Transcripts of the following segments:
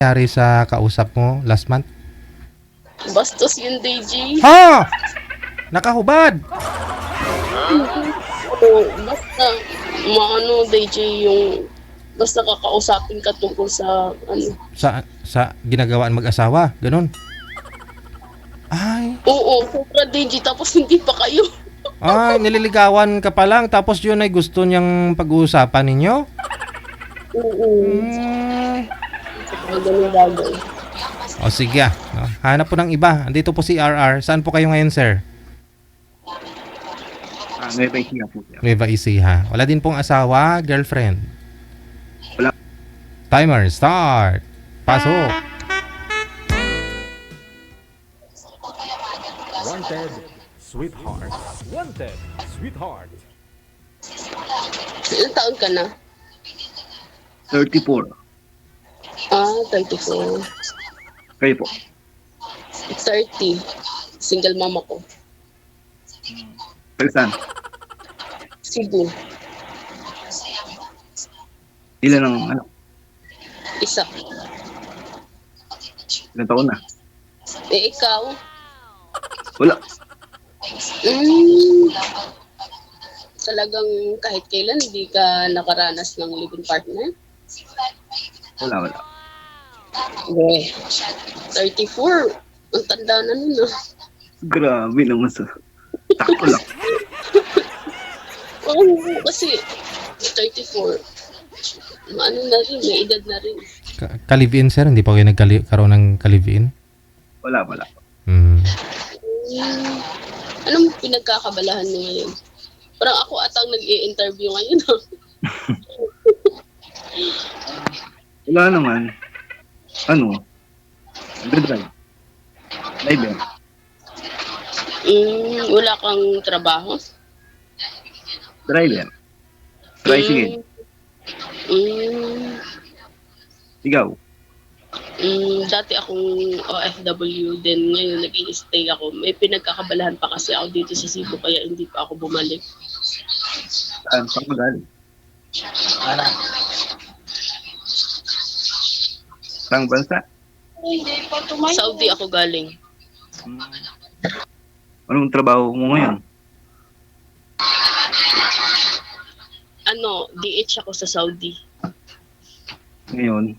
nangyari sa kausap mo last month? Bastos yun, DJ. Ha! Nakahubad! Basta, maano, DJ, yung basta kakausapin ka tungkol sa, ano. Sa ginagawaan mag-asawa, ganun. Ay, Oo, sobra, DJ, tapos hindi pa kayo. nililigawan ka pa lang tapos yun ay gusto niyang pag-uusapan ninyo? Oo. Hmm. Mga ganun bagay. O sige, no? Hanap po ng iba. Andito po si RR. Saan po kayo ngayon, sir? Nueva Ecija po siya. Nueva Ecija. Wala din pong asawa, girlfriend. Wala. Timer, start. Pasok. Wanted, sweetheart. Wanted, sweetheart. Ilang taon ka na? 34. 24. Kayo po. 30. Single mama ko. Saan? Cebu. Ilan ang ano? Isa. Ilan taon na? Ikaw? Wala. Talagang kahit kailan hindi ka nakaranas ng living partner? Wala. Okay. 34. Ang tanda na nun, ah. Grabe naman sa... Takto lang. Oo, kasi 34. Ano na rin, may edad na rin. Ka-live-in, sir? Hindi pa kayo nagkaroon ng ka-live-in? Wala. Anong pinagkakabalahan mo ngayon? Parang ako atang nag-i-interview ngayon. Wala naman. Ano? Nagdadrive. Driver. Wala kang trabaho? Driver. Tricycle. Ikaw. Dati akong OFW din. Ngayon nag-i-stay ako. May pinagkakabalahan pa kasi ako dito sa Cebu kaya hindi pa ako bumalik. Saan ka galing? Saan bansa? Saudi ako galing. Anong trabaho mo ngayon? DH ako sa Saudi. Ngayon?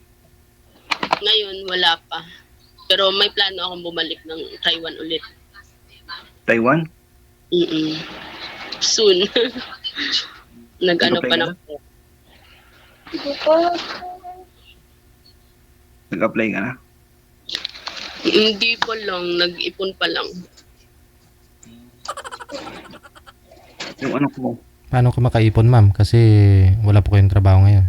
Ngayon, wala pa. Pero may plano akong bumalik ng Taiwan ulit. Taiwan? Soon. Nag-ano pa na. Nag-apply ka na? Hindi pa lang. Nag-ipon pa lang. Yung anak mo? Paano ka makaipon, ma'am? Kasi wala po kayong trabaho ngayon.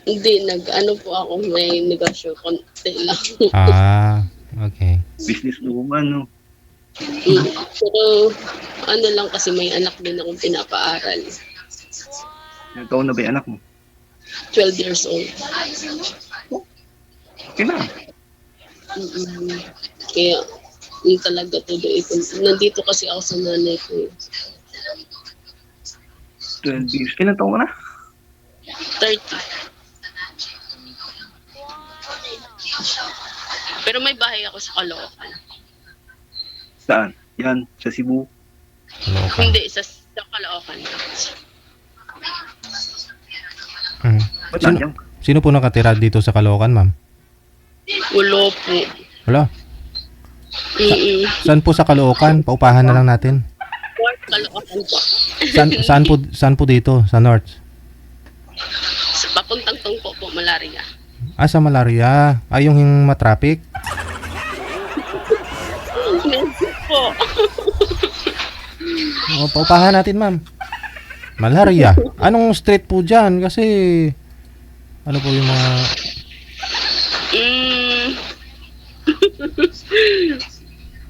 Hindi, nag-ano po ako. May negosyo. Konti lang. Okay. Business woman, no? Pero ano lang kasi may anak din akong pinapaaral. Ilang taon na ba yung anak mo? 12 years old. Okay na. Kaya yun talaga tuloy ito. Nandito kasi ako sa nanay ko. 12 years. Ilang taon ka na? 30. Pero may bahay ako sa Caloocan. Saan? Yan, sa Cebu. Caloocan. Hindi, sa Caloocan. Ba't Sino, nandiyan? sino po nakatira dito sa Caloocan, ma'am? Ulo po. Wala. Saan po sa Caloocan? Paupahan na lang natin. Caloocan po. Saan po dito? Sa North? Sa papuntang Tungko po, malaria. Sa Malaria. Yung matraffic? Po. Paupahan natin, ma'am. Malaria. Anong street po dyan? Kasi, ano po yung mga...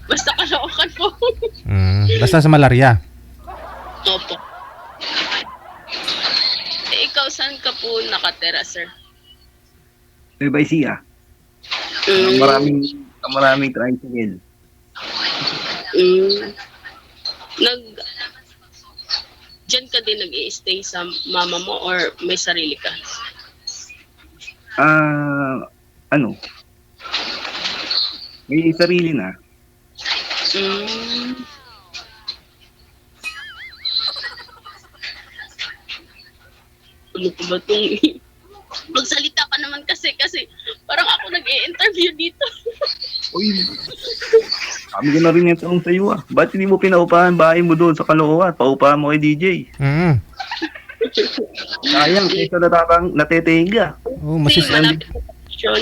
Basta Caloocan po. Basta sa Malaria. Opo. Ikaw, saan ka po nakatera, sir? Nueva Ecija. Maraming tricycle. Diyan ka din nag-i-stay sa mama mo or may sarili ka? ano, may sarili na. Mm. Ano po ba itong magsalita ka naman kasi parang ako nag-i-interview dito. Uy, kami ko na rin yung tanong sa'yo ah. Ba't hindi mo pinaupahan bahay mo doon sa Caloocan? Paupahan mo kay DJ. Mm. Sayang, kaysa natetenga. Oh, Kasi malapit na station.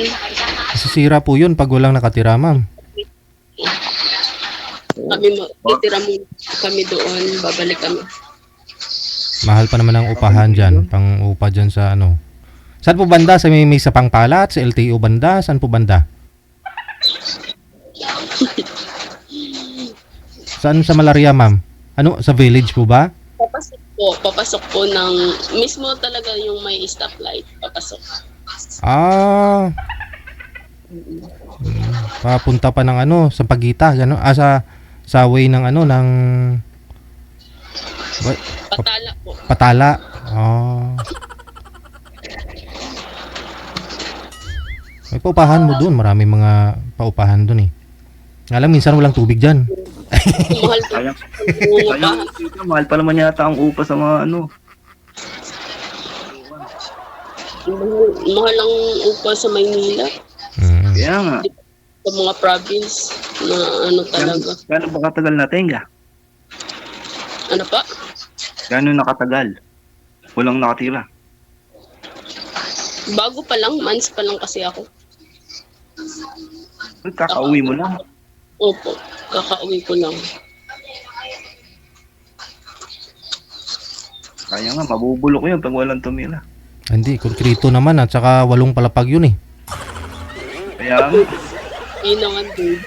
masisira po yun pag walang nakatira, ma'am. Kami titira mo kami doon, babalik kami. Mahal pa naman ang upahan dyan. Pang upa dyan sa ano. Saan po banda? Sa may sa Pangpalat? Sa LTO banda? Saan po banda? Saan sa Malaria, ma'am? Ano? Sa village po ba? Papasok po ng, mismo talaga yung may stoplight, papasok. Ah. Papunta pa ng ano, sa Pagita, gano? Sa way ng ano, ng Patala po. Patala. Ah. May paupahan mo doon. Maraming mga paupahan doon eh. Nga lang, minsan walang tubig dyan. Mahal po. Sayang. Sayang, mahal pa naman yata ang upa sa mga ano. Mahal ang upa sa Maynila. Mm. Kaya nga. Sa mga province na ano talaga. Gano'n ba katagal na tenga? Ano pa? Gano'n nakatagal? Walang nakatira. Bago pa lang, months pa lang kasi ako. Kakauwi mo lang. Opo, kakauwi ko lang. Kaya nga, mabubulok yun pag walang tumira. Hindi, konkrito naman at saka 8 palapag yun eh. Kaya nga, Yun naman dude.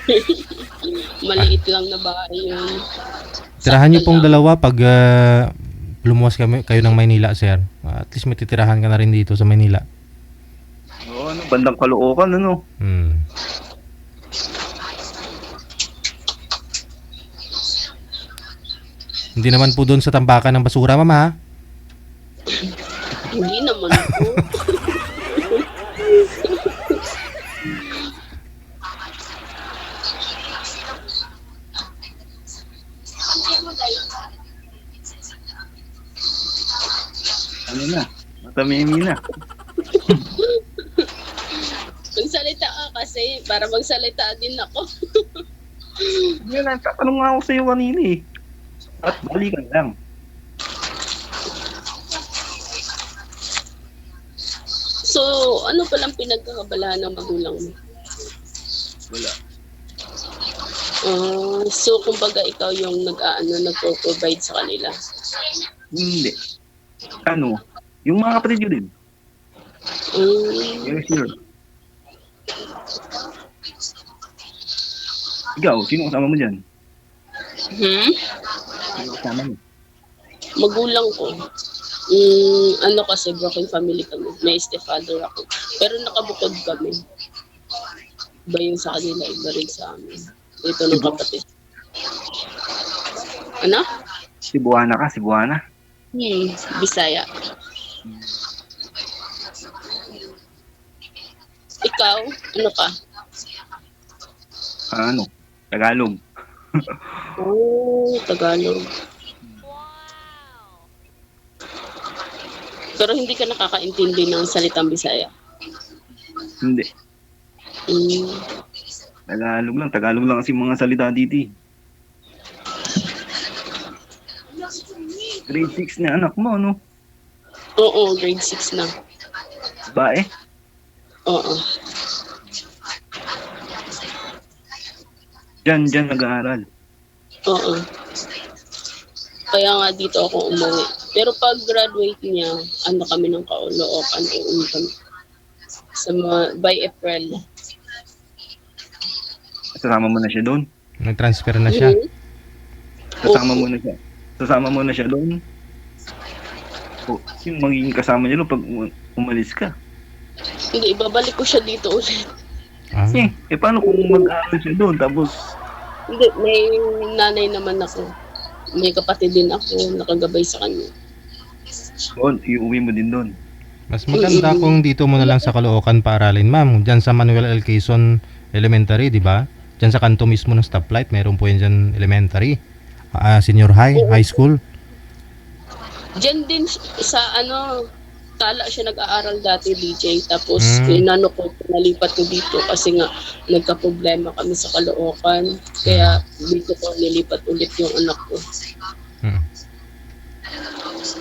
Maliit lang na bahay yun. Tirahan niyo Sakto pong lang. dalawa pag lumuwas kayo ng Maynila, sir. At least may titirahan ka na rin dito sa Maynila. ano, bandang Caloocan, ano. Hmm. Hindi naman po doon sa tambakan ng basura, mama. Hindi naman po. Ano na, matamimi na. Magsalita ka kasi para magsalita din ako. Yun lang, tatanong nga ako sa'yo kanina eh. At balikan lang. So, ano palang pinagkakabalahan ng magulang mo? Wala. So, kumbaga ikaw yung nagpo-provide sa kanila. Hindi. Ano, yung mga kapatid nyo din. Yes, sir. Ikaw, sino kasama mo dyan? Sino kasama mo? Magulang ko. Ano kasi, broken family kami. May stepfather ako. Pero nakabukod kami. Iba yung sa kanila, iba rin sa amin. Ito ng kapatid. Ano? Cebuana ka, Cebuana. Bisaya. Ikaw, ano ka? Ano, Tagalog. Oh, Tagalog. Pero hindi ka nakakaintindi ng salitang Bisaya. Hindi. Mm. Tagalog lang kasi mga salita dito eh. Grade 6 na anak mo, ano? Oo, grade 6 na. Bae? Oo. Diyan nag-aaral. Oo. Kaya nga dito ako umuwi. Pero pag graduate niya, ano kami ng Caloocan, uuwi kami. By April. Sasama mo na siya doon? Nag-transfer na siya. Sasama mo na siya doon? O, yung magiging kasama niya doon pag umalis ka? Hindi, ibabalik ko siya dito ulit. Ah. Paano kung mag-aaral siya doon tapos Hindi, may nanay naman ako. May kapatid din ako, nakagabay sa kanya. doon, iuwi mo din doon? Mas maganda kung dito mo na lang sa Caloocan paaralin, ma'am. Diyan sa Manuel L. Quezon Elementary, di ba? Diyan sa kanto mismo ng stoplight, meron po yan dyan elementary. Senior high school. Diyan din sa Tala siya nag-aaral dati, DJ. Tapos, inano ko, nalipat ko dito kasi nga nagka-problema kami sa Caloocan. Kaya dito ko nilipat ulit yung anak ko. Hmm.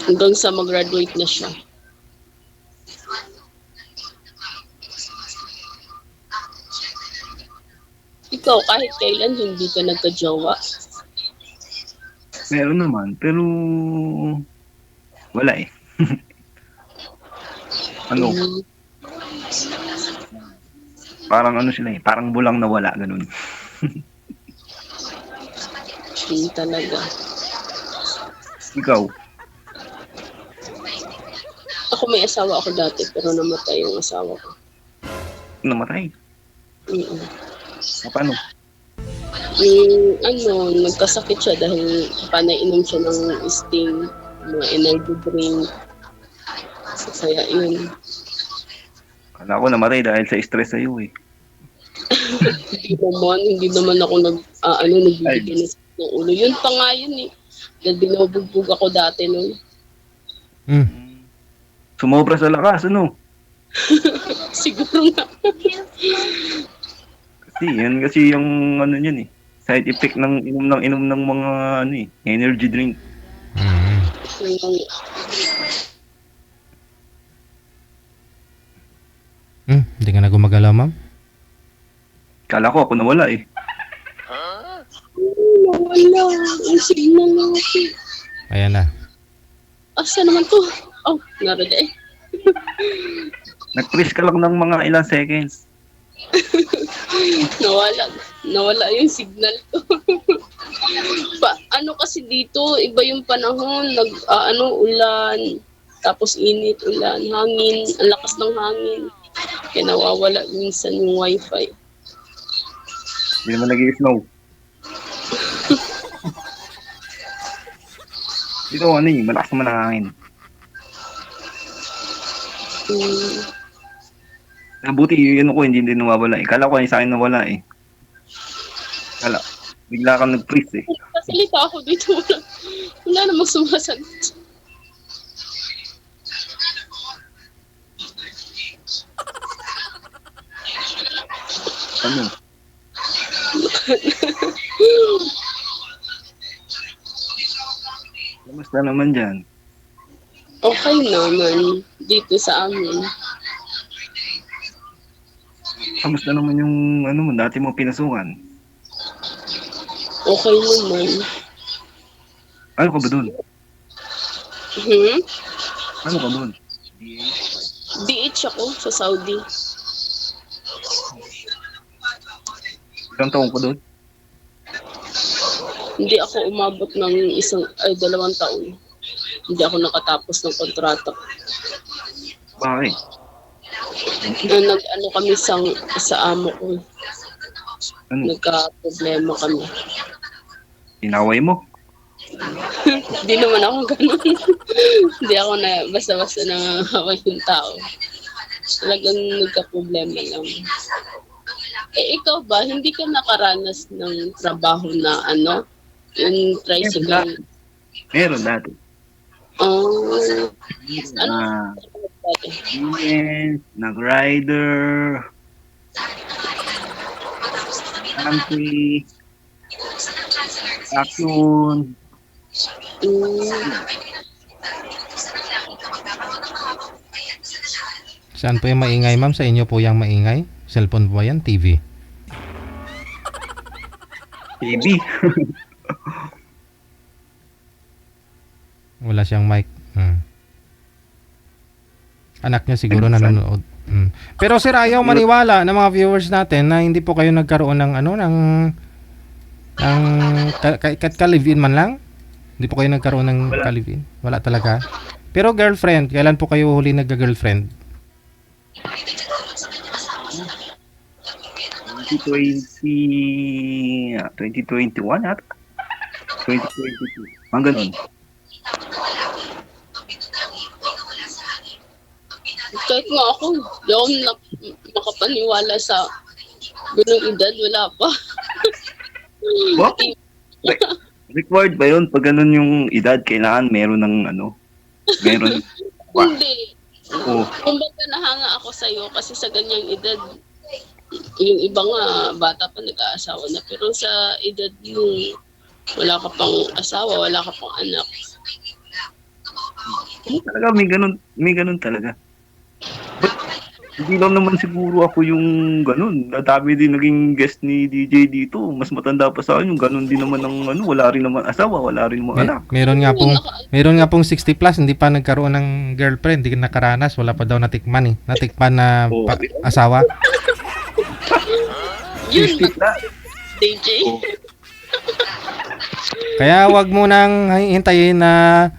Hanggang sa mag-graduate na siya. Ikaw, kahit kailan hindi ka nagka-jowa. Meron naman, pero wala eh. Ano, Mm, parang ano sila eh, parang bulang na wala, ganun. yun talaga. Ikaw, Ako may asawa ako dati pero namatay yung asawa ko. namatay. Mm. Paano? Nagkasakit siya dahil panainom siya ng Sting, mga energy drink. Kaya yun. Kala ko namatay dahil sa stress sa'yo eh. Hindi naman ako nagbibigay ng sakit ng ulo. Yun pa nga yun eh. Dahil binubugbog ako dati nun. Hmm. Sumobra sa lakas, ano? Siguro nga. Kasi yung ano yun eh. Side effect ng inom ng mga ano eh, energy drink. Hmm. Yung- Hindi ka na gumagalaw, ma'am? Kala ko ako nawala eh. Nawala. Ang signal natin. Ayan na. Asa naman to? Oh, narada eh. Nag-freeze ka lang ng mga ilang seconds. Nawala yung signal ko. Kasi dito, iba yung panahon, ulan, tapos init, ulan, hangin, ang lakas ng hangin. Kaya nawawala minsan yung wifi. Hindi naman nag-i-snow. Dito ano eh, malakas naman ang hangin. Buti yun ko, hindi din nawawala eh. Kala ko ay sa akin nawala eh. Bigla kang nag-freeze eh. Kasalita ako dito, wala namang sumasagot. Ano? Kamusta naman dyan? Okay naman, dito sa amin. Kamusta naman yung ano mo, dati mo pinasukan? Okay naman. Ano ka ba dun? Hmm? Ano ka dun? DH ako sa Saudi. Ilang taong ka dun? Hindi ako umabot ng 2 taon. Hindi ako nakatapos ng kontrata. Bakit? Kami sa amo ko. Ano? Nagka-problema kami. Inaway mo? Hindi naman ako ganun. Hindi ako na basta-basta nangangaway yung tao. Talagang nagka-problema lang. Ikaw ba, hindi ka nakaranas ng trabaho na yung tricycle? Meron dati. Ano? Yes, nag-rider, country, action. Saan po yung maingay, ma'am? Sa inyo po yung maingay? Cellphone po ba yan? TV? TV. Wala siyang mic. Anak niya siguro nanonood. Pero sir, ayaw maniwala ng mga viewers natin na hindi po kayo nagkaroon ng ka-live-in man lang? Hindi po kayo nagkaroon ng ka-live-in? Wala talaga? Pero girlfriend, kailan po kayo huli nagka-girlfriend? 2021 at 2022. Mga ganun. Kahit nga ako, di ako makapaniwala sa ganung edad, wala pa. What? Required ba yun? Pag ganun yung edad, kailangan meron ng meron. Hindi. Oh, Kumbaga nahanga ako sa'yo kasi sa ganyang edad, yung iba nga, bata pa nag-aasawa na. Pero sa edad yung wala ka pang asawa, wala ka pang anak. talaga, may ganun talaga. But, hindi lang naman siguro ako yung ganun. Dami din naging guest ni DJ dito. Mas matanda pa sa akin yung ganun din naman ng wala rin naman asawa, wala rin naman anak. Meron nga pong 60 plus, hindi pa nagkaroon ng girlfriend, hindi nakaranas, wala pa daw natikman eh. Natikman na Oh. asawa. Yun, 60 na. DJ. Oh. Kaya wag mo nang hintayin na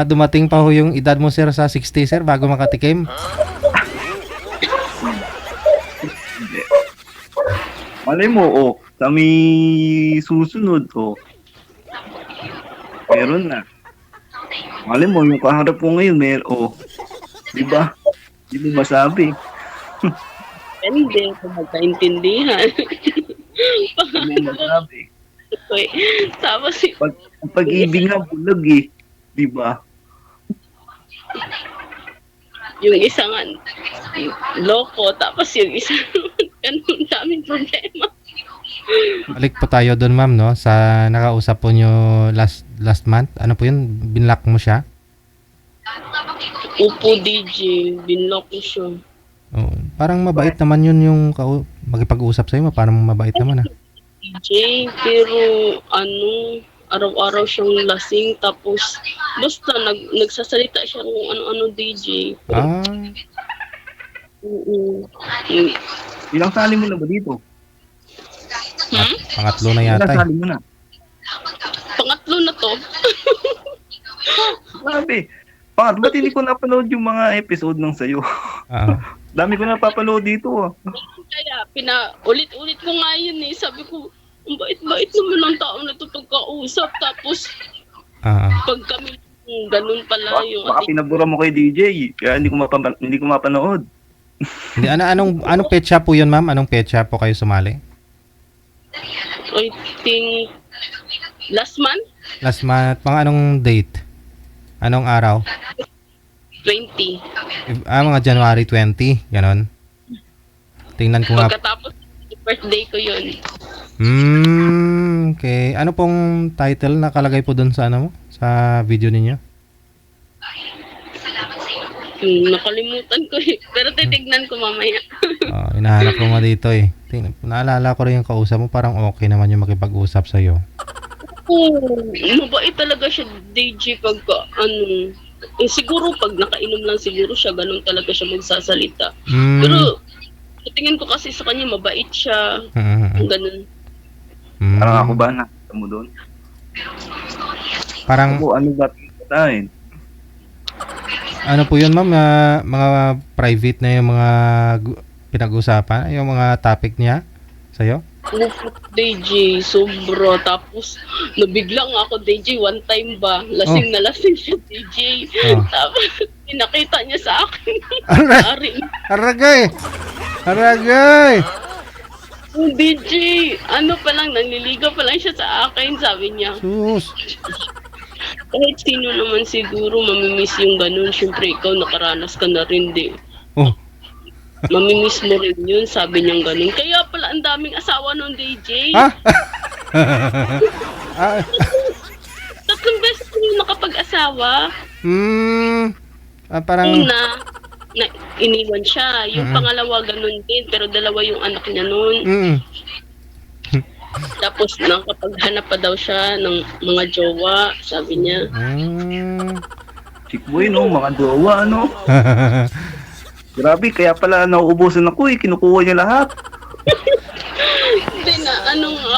dumating pa ho yung edad mo sir sa 60 sir bago makatikim. Malay mo, kami susunod, meron na. Malay mo, yung kaharap ko ngayon, di ba? Hindi mo masabi. Hindi ko magkaintindihan. Hindi mo masabi. Okay. Tapos, Ang pag-ibig nga bulag di ba? yung isa nga, loko. Tapos yung isa, ganun daming problema. Balik po tayo doon ma'am no sa nakausap po nyo last month. Ano po yun? Binlock mo siya? Upo DJ, binlock ko siya. Oh, parang mabait naman yun yung makipag-usap sa'yo. Parang mabait naman DJ, pero araw-araw siyang lasing. Tapos, basta nagsasalita siya kung ano-ano DJ. Ah, Yung- Ilang sali mo na ba dito? pangatlo na Ilang yata eh. sali mo na? Pangatlo na to. Grabe. Ba't hindi ko napanood yung mga episode ng sayo? Ah, Dami ko napapanood dito. Kaya, ulit-ulit ko nga yun eh. Sabi ko, ang bait-bait naman ng tao na ito pagkausap. Tapos, pag kami, ganun pala yung Baka pinabura mo kay DJ. Kaya hindi ko mapanood. hindi, anong petsa po yun ma'am? Anong petsa po kayo sumali? I think, last month, Last month, pang anong date? Anong araw? 20. Mga January 20, ganon. Tingnan ko nga. Pagkatapos, birthday ko yun. Okay. Ano pong title nakalagay po doon sa sa video ninyo? Nakalimutan ko eh. Pero titignan ko mamaya. Hinahanap ko nga dito eh. Tingnan, naalala ko rin yung kausap mo, parang okay naman yung makipag-usap sa'yo. Mabait talaga siya, DJ, pagka, siguro pag nakainom lang siguro siya, ganun talaga siya magsasalita. Pero, tingin ko kasi sa kanya, mabait siya, ganun. Parang ako ba na? Mo doon? Parang, Ano ba tayo? ano po yun ma'am, mga private na yung mga pinag-usapan, yung mga topic niya sa'yo? DJ, sobra. Tapos, nabigla nga ako, DJ, one time ba? Lasing na lasing siya, DJ. Tapos, pinakita niya sa akin. Ari. Aragay! DJ, ano pa lang, nanliligaw pa lang siya sa akin, sabi niya. Sus! Kahit sino naman siguro, mamimiss yung ganun. Siyempre, ikaw nakaranas ka na rin, di. Oh, Mamimiss mo rin yun, sabi niyang ganun. Kaya pala, ang daming asawa nung DJ. ha? 3 beses ko yung nakapag-asawa. Parang, Una, na iniwan siya. Yung pangalawa, ganun din. Pero 2 yung anak niya nun. Tapos, nakapaghanap pa daw siya ng mga jowa, sabi niya. Chick boy, mga jowa, Grabe, kaya pala nauubusan ako kinukuha niya lahat. Hindi na,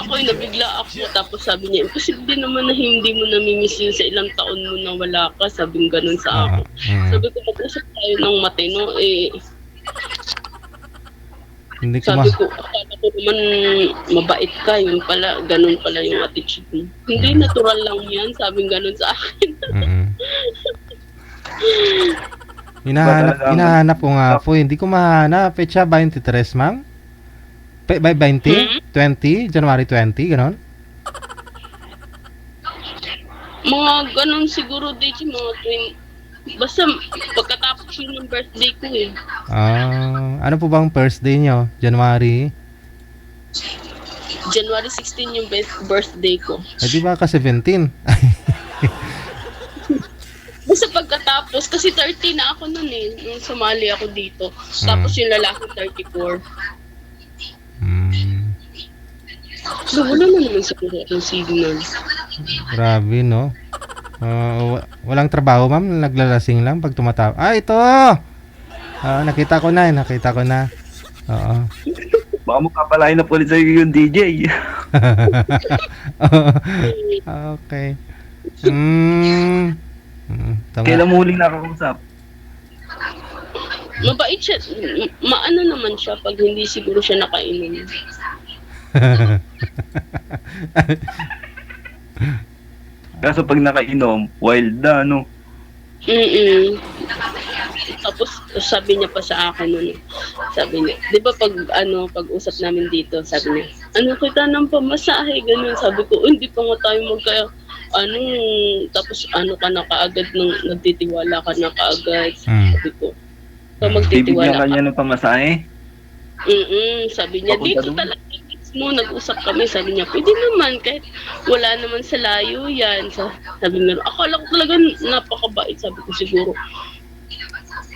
ako, nabigla ako. Tapos sabi niya, imposible naman na hindi mo namimiss yun sa ilang taon mo na wala ka. Sabi ganun sa akin. Sabi ko, mag-usap tayo ng matino. hindi ko Sabi ko, akala ko naman mabait ka. Yun pala, ganun pala yung attitude mo. Hindi, natural lang yan. Sabi ganun sa akin. talaga ang- Hinahanap ko nga po. Hindi ko mahanap. Petsa 23, ma'am? By 20? 20? January 20? Ganon? Mga ganun siguro, DJ, mga 20. Basta pagkatapos yun ng birthday ko eh. Ano po bang first day nyo? January? January 16 yung birthday ko. Di ba ka 17? Basta pagkatapos, kasi 30 na ako nun eh, nung sumali ako dito. Tapos yung lalaki 34. So, wala na naman siguro akong signal. Grabe, no? Walang trabaho, ma'am? Naglalasing lang pag tumatawa. Ito! Nakita ko na. Oo. Baka magpapalain na ulit sa'yo yung DJ. Okay. Tama. Kailan mo huling nakakausap? Mabait siya. Maano naman siya pag hindi siguro siya nakainom. Kaso pag nakainom, wild na, no? Tapos sabi niya pa sa akin nun, sabi niya, di ba pag usap namin dito, sabi niya, kita ng pamasahe, ganun. Sabi ko, hindi pa nga tayo tapos ka na kaagad, nung nagtitiwala ka na kaagad. Sabi ko, magtitiwala Bibigyan ka. kanya ng pamasahe? Sabi niya, Papunta dito doon? talaga mo, nag-usap kami. Sabi niya, pwede naman, kahit wala naman sa layo yan. Sabi niya, akala ko talaga napakabait. Sabi ko siguro,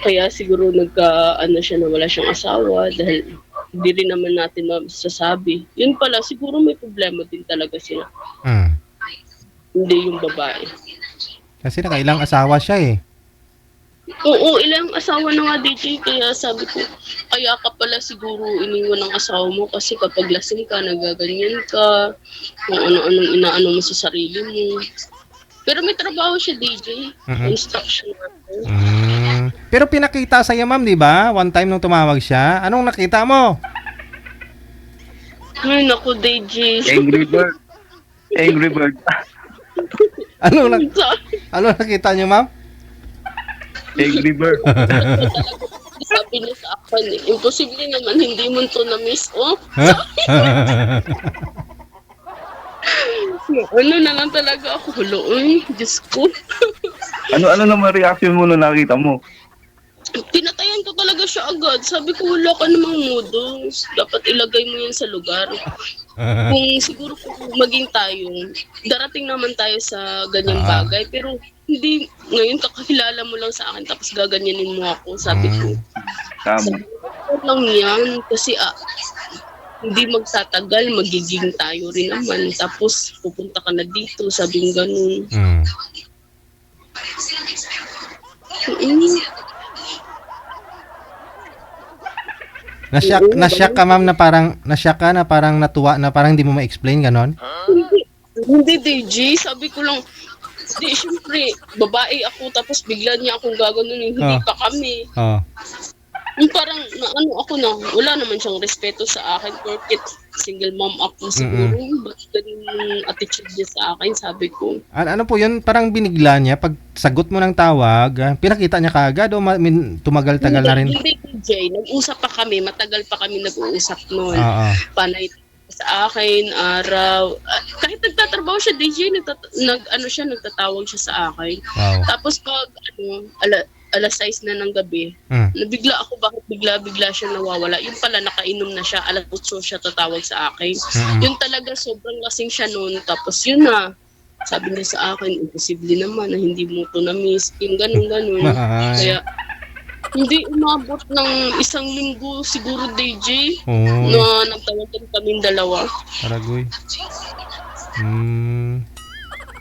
kaya siguro siya na wala siyang asawa dahil hindi rin naman natin masasabi. Yun pala, siguro may problema din talaga sila. Hindi yung babae. Kasi nakailang asawa siya eh. Oo, ilang asawa na nga, DJ, kaya sabi ko, kaya ka pala siguro iniwan ng asawa mo kasi kapag lasing ka, nagaganyan ka, kung ano-anong inaano mo sa sarili mo. Pero may trabaho siya, DJ, construction worker. Pero pinakita sa'yo, ma'am, di ba? One time nung tumawag siya. Anong nakita mo? Ay, naku, DJ. Angry Bird. Angry Bird. Anong nakita niyo, ma'am? Angry Bird. Sabi niya sa akin, imposible naman, hindi mo to na-miss. Oh, na lang talaga ako. Huloy, Diyos ko. Ano naman reaction mo nung nakita mo? Tinatayan ko talaga siya agad. Sabi ko, wala ka namang modo. Dapat ilagay mo yan sa lugar. Kung siguro kung maging tayo, darating naman tayo sa ganyang bagay. Pero hindi, ngayon kakakilala mo lang sa akin tapos gaganyanin mo ako. Sabi ko, Tama. lang yan. Kasi hindi magtatagal, magiging tayo rin naman. Tapos pupunta ka na dito, sabing ganun. Nasyak ka, ma'am, na parang natuwa na parang hindi mo ma-explain ganon? Hindi, DJ. Sabi ko lang, di, syempre, babae ako tapos bigla niya akong gaganunin. Hindi pa kami. Yung parang, ako na, wala naman siyang respeto sa akin. Porket single mom ako siguro. Ba't ganun yung attitude niya sa akin, sabi ko. Ano po yun? Parang binigla niya. Pag sagot mo ng tawag, pinakita niya kaagad o tumagal-tagal na rin? Hindi, DJ. Nag-usap pa kami. Matagal pa kami nag-uusap noon. Panay sa akin, araw. Kahit nagtatrabaho siya, DJ, nagtatawag siya sa akin. Wow. Tapos pag, alas 6 na ng gabi, nabigla ako, bakit bigla siya nawawala. Yung pala, nakainom na siya, alas 8 siya tatawag sa akin. Yun talaga, sobrang lasing siya noon. Tapos yun na, sabi niya sa akin, imposible naman na hindi mo to na-miss. Yung ganun. Kaya, hindi umabot ng 1 linggo siguro, DJ, na nagtawagan kaming dalawa. Paragoy.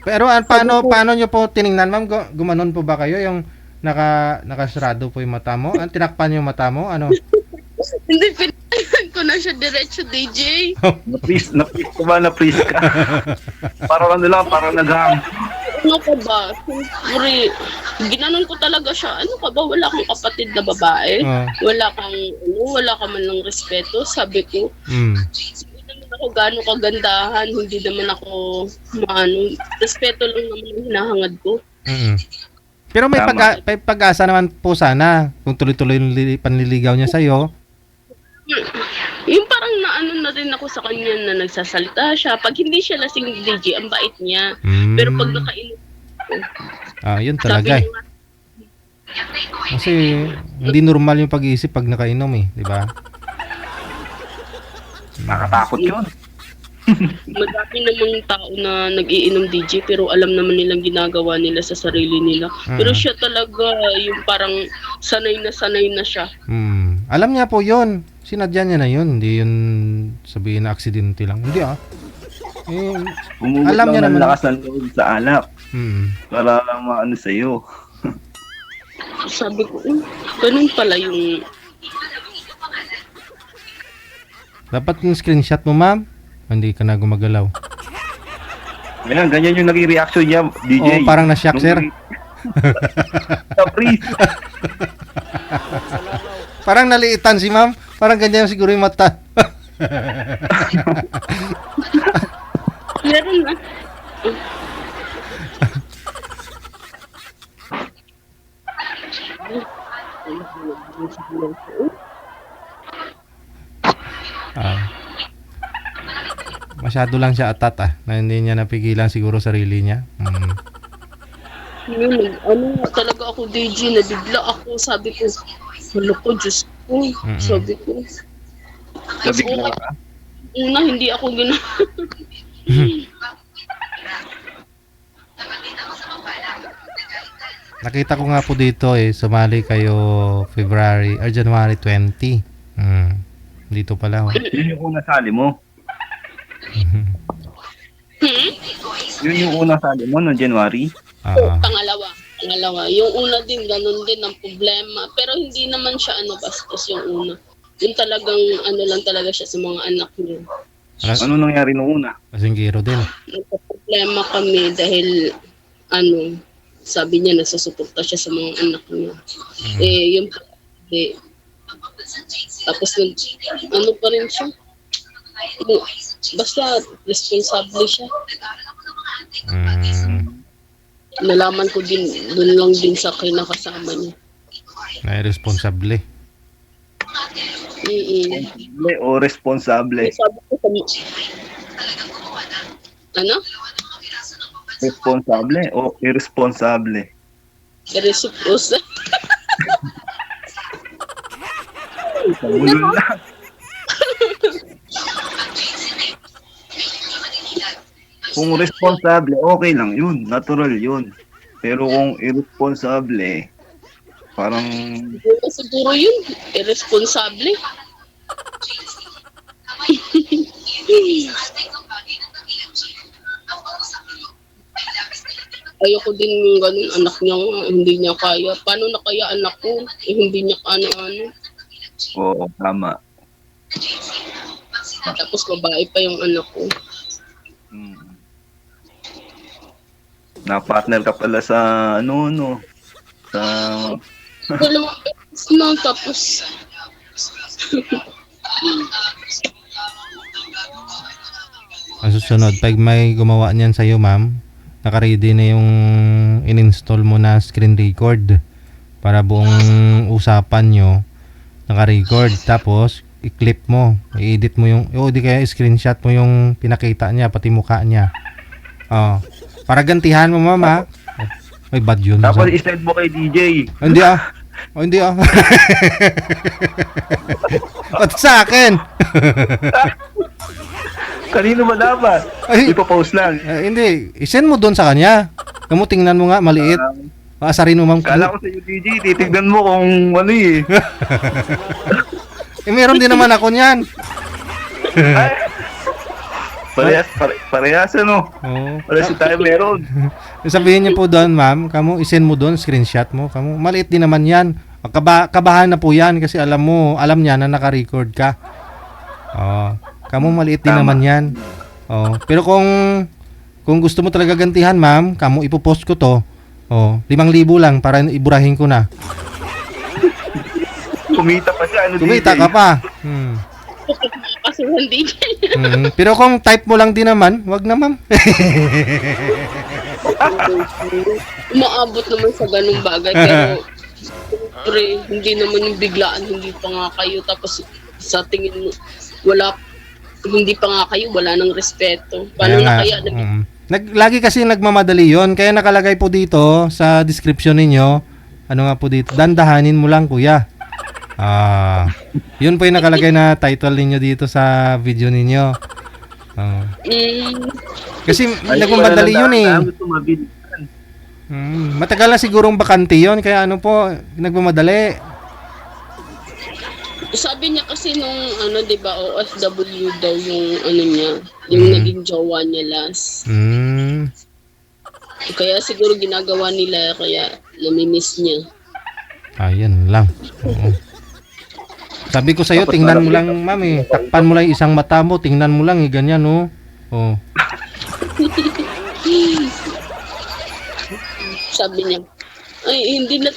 Pero paano nyo po tiningnan, ma'am? Gumanon po ba kayo? Yung nakasarado po yung mata mo? Tinakpan yung mata mo? Ano? Hindi, pinayan ko na siya diretso, DJ. Na-freeze ka. Parang parang nag-hang. Ano ka ba? Siyempre, ginanon ko talaga siya. Ano ka ba? Wala kang kapatid na babae? Wala ka man lang respeto? Sabi ko, hindi naman ako gaano kagandahan. Hindi naman ako, respeto lang naman ang hinahangad ko. Pero may Tama. pag-asa naman po sana kung tuloy-tuloy yung panliligaw niya sa'yo. Yung parang naano na rin ako sa kanya na nagsasalita siya. Pag hindi siya lasing DJ, ang bait niya. Pero pag nakainom, Yun sabi talaga eh. niya, Kasi hindi normal yung pag-iisip pag nakainom eh, di ba? Nakatakot yun. madami namang tao na nag-iinom DJ pero alam naman nilang ginagawa nila sa sarili nila. Pero siya talaga yung parang sanay na siya. Alam niya po yun. Sinadya niya na yun. Hindi yun sabihin na aksidente lang. Hindi Eh, Umugot Alam niya lang ng naman. lakas ng loob sa alak para maano sa'yo. Sabi ko, ganun pala yung Dapat yung screenshot mo, ma'am. Hindi ka na gumagalaw. Ayan, ganyan yung naging reaction niya, DJ. Oo, parang na-shock, sir. Freeze. Parang naliitan si ma'am. Parang ganyan siguro yung mata. meron na. Masyado lang siya atat na hindi niya napigilan siguro sarili niya. Yun, talaga ako DJ, nabigla ako, sabi ko, hala ko, Diyos ko, sabi ko. Nabigla ka. Una, hindi ako Nakita ko nga po dito sumali kayo February or January 20. Dito pala. Yun yung unang sali mo. Yun yung unang sali mo no January. Pangalawa. Yung una din, ganun din ang problema. Pero hindi naman siya bastos yung una. Yung talagang lang talaga siya sa mga anak niya. Ano nangyari nung una? Kasinggiro din. Nagka-problema kami dahil sabi niya nagsusuporta siya sa mga anak niya. Yun tapos pa rin siya. Basta responsable siya. Nalaman ko din, doon lang din sa kinakasama niya. Na-responsable. O responsable? Sabi ko ano? Responsable o irresponsable? Reciprocal. Sabulol lang. Kung responsable, okay lang yun. Natural yun. Pero kung irresponsable, parang... Siguro yun, irresponsable. Ayoko din yung ganun, anak niya nga, hindi niya kaya. Paano na kaya anak ko? Hindi niya ano-ano. Oo, tama. Tapos babae pa yung anak ko. Na-partner ka pala sa sa... Dalawang beses na, tapos... Ang susunod, pag may gumawa niyan sa'yo, ma'am, naka-ready na yung in-install mo na screen record para buong usapan nyo naka-record. Tapos, i-clip mo, i-edit mo yung, di kaya screenshot mo yung pinakita niya, pati mukha niya. Para gantihan mo, ma'am, ha? Ay, bad yun. Tapos i-send mo kay DJ. Hindi hindi At sa akin. Kanino malaman? Ay. Ipopost lang. Hindi, i-send mo doon sa kanya. Kamu tingnan mo nga, maliit. Aasarin mo, ma'am. Kala ko sa DJ, titignan mo kung ano Meron din naman ako niyan. Parehas ano? Oo. Parehas tayo meron. Sabihin niyo po doon, ma'am, kamu i-send mo doon, screenshot mo. Kamu, maliit din naman yan. Kabahan na po yan kasi alam niya na naka-record ka. Kamu maliit din naman yan. Pero kung gusto mo talaga gantihan, ma'am, kamu ipopost ko to. 5,000 lang para iburahin ko na. Kumita pa siya, ano Kumita DJ? ka pa. kakasuhan din. Pero kung type mo lang din naman, wag na ma'am. Umaabot naman sa ganung bagay, pero hindi naman yung biglaan, hindi pa nga kayo, tapos sa tingin mo, hindi pa nga kayo, wala nang respeto. Paano na kaya? Lagi kasi nagmamadali yon, kaya nakalagay po dito sa description ninyo, ano nga po dito, dandahanin mo lang kuya. Yun po yung nakalagay na title ninyo dito sa video ninyo. Kasi nagmamadali yun eh. Matagal na sigurong bakante yun, kaya ano po, nagmamadali. Sabi niya kasi nung di ba, OFW daw yung niya, yung naging jowa niya last. Kaya siguro ginagawa nila, kaya namimiss niya. Ayan lang. Oo. Sabi ko sa'yo, tingnan mo lang, ma'am eh. Takpan mo lang isang mata mo, tingnan mo lang eh, ganyan, oh. Oh. Sabi niya, ay, hindi na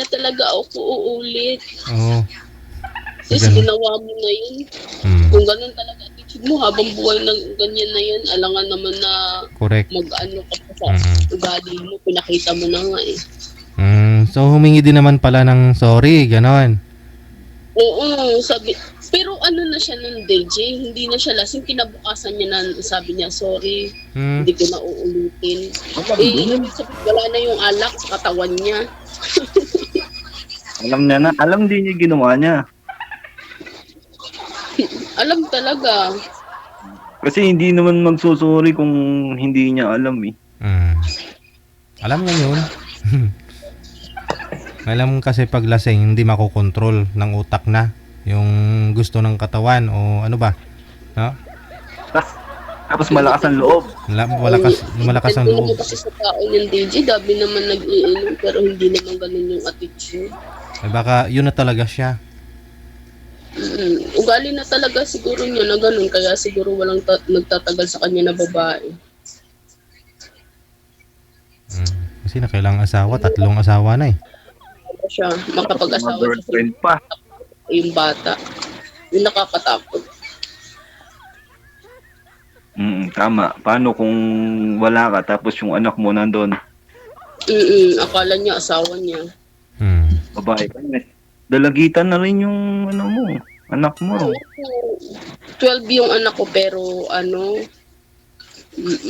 talaga ako uulit. Oo. Tapos ginawa mo na yun. Kung ganun talaga attitude mo, habang buhay na ganyan na yan, alangan naman na correct. mag-ano ka pa sa ugali mo, pinakita mo na nga eh. So humingi din naman pala ng sorry, ganon. Oo, sabi, pero na siya nun, DJ, hindi na siya lasing, kinabukasan niya na, sabi niya, sorry, hindi ko na uulitin. Wala na yung alak sa katawan niya. Alam niya na, alam din niya ginawa niya. Alam talaga. Kasi hindi naman magsusuri kung hindi niya alam eh. Alam niya yun. Alam kasi pag lasing, hindi makokontrol ng utak na yung gusto ng katawan o ano ba? No? Tapos malakas ang loob. Malakas ang loob. Kasi sa tao yung DJ, dami naman nag-iinom pero hindi naman ganun yung attitude. Ay baka yun na talaga siya. Ugali na talaga siguro niya na ganun, kaya siguro walang nagtatagal sa kanya na babae. Kasi nakailang asawa, 3 asawa na eh. Siya, makapag-asawa girlfriend pa. Yung bata. Yung nakakatakot. Tama. Paano kung wala ka tapos yung anak mo nandun? Akala niya asawa niya. Babae pa yun. Dalagitan na rin yung anak mo. 12 yung anak ko pero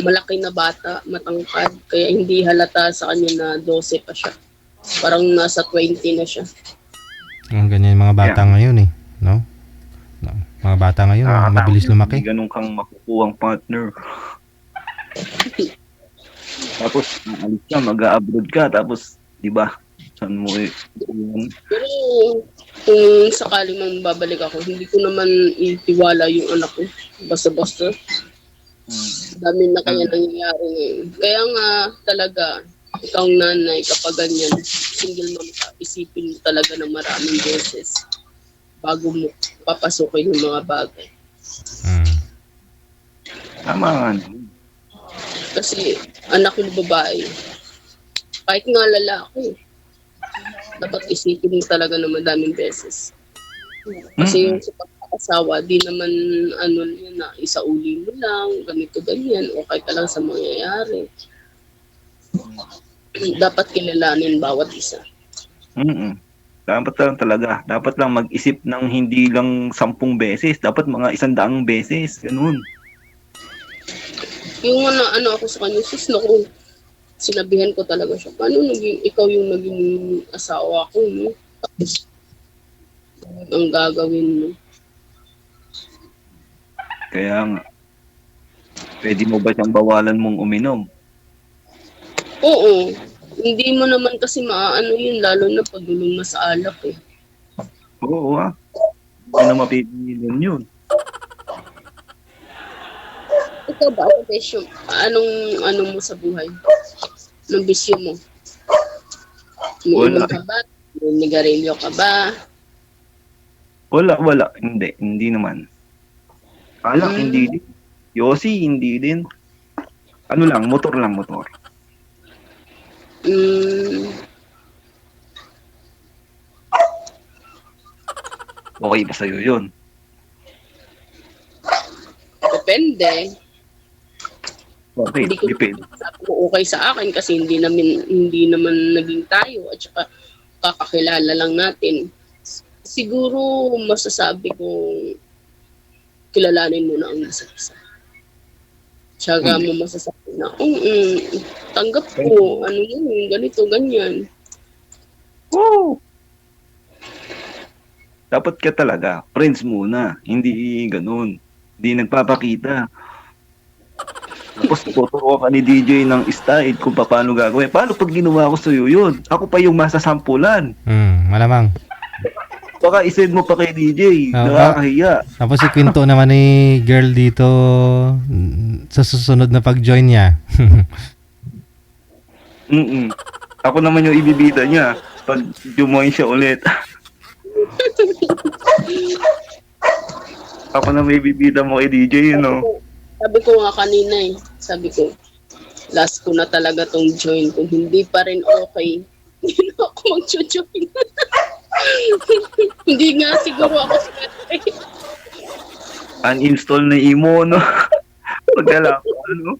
malaki na bata, matangkad. Kaya hindi halata sa kanya na 12 pa siya. Parang nasa 20 na siya. Ganyan yung mga bata ngayon eh, no? Mga bata ngayon, mabilis lumaki. Ganun kang makukuhang partner. Tapos, alis ka, mag-a-abroad ka, tapos, di ba, saan mo Pero, kung sakali man babalik ako, hindi ko naman itiwala yung anak ko. Basta-basta. Dami na kaya nangyayari ngayon. Kaya nga, talaga, ikaw nanay, kapag ganyan, single mom ka, isipin mo talaga ng maraming beses bago mo papasukin yung mga bagay. Tama nga. Kasi anak ng babae, kahit nga lalaki, dapat isipin mo talaga ng madaming beses. Kasi yung sa pagkakasawa, di naman yun na isauli mo lang, ganito ganyan, okay ka lang sa mangyayari. Dapat kilalanin bawat isa. Dapat lang talaga. Dapat lang mag-isip ng hindi lang 10 beses. Dapat mga 100 beses. Ganun. Yung ako sa kanya, sis, naku, sinabihan ko talaga siya, paano ikaw yung naging asawa ko, no? Tapos, ang gagawin mo. Kaya nga, pwede mo ba siyang bawalan mong uminom? Oo. Hindi mo naman kasi maaano yun, lalo na pagdulong na sa alak eh. Oo Hindi na mapipigilan yun. Ikaw ba, bisyo? Anong mo sa buhay? Anong bisyo mo? Umiinom ka ba? Nigarilyo ka ba? Wala. Hindi naman. Alak, hindi din. Yossi, hindi din. Motor lang. Okay ba sa'yo yun? Depende. Bakit? Hindi ko Depende. sabi mo okay sa akin kasi hindi naman naging tayo at saka kakakilala lang natin. Siguro masasabi kong kilalanin mo na ang isa't isa. Tsaka mo masasabi na, tanggap ko, ano yun, ganito, ganyan. Oo. Dapat ka talaga, friends muna. Hindi ganun. Hindi nagpapakita. Tapos tuturo ka ni DJ ng style kung paano gagawin. Paano pag ginawa ko sa'yo yun? Ako pa yung masasampulan. Malamang. Baka isend mo pa kay DJ. Oo. Nakakahiya. Tapos si Quinto naman ni girl dito sa susunod na pag-join niya. Ako naman yung ibibida niya pag jumoin siya ulit. Ako na may bibida mo kay DJ, you know. Sabi ko nga kanina sabi ko, last ko na talaga tong join. Kung hindi pa rin okay, hindi na ako mag-join. Hindi nga siguro ako swerte. Uninstall na imo, no? Pagkala ko, ano?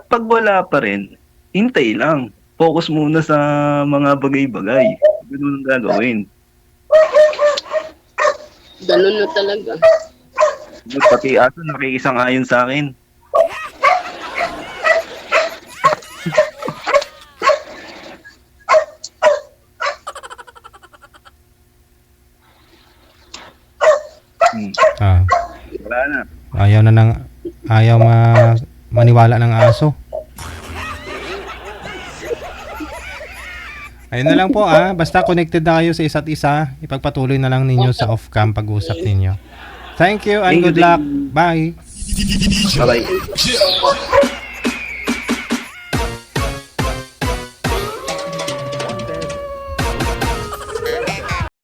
Pag wala pa rin, hintay lang. Focus muna sa mga bagay-bagay. Ganun ang gagawin. Ganun na talaga. Pati ato, nakikisang ayon sa akin. Ah, Wala na. ayaw maniwala ng aso. Ayun na lang po basta connected na kayo sa isa't isa, ipagpatuloy na lang ninyo sa off-cam pag-usap ninyo. Thank you and Thank you, good luck. thank you. Bye. Bye-bye.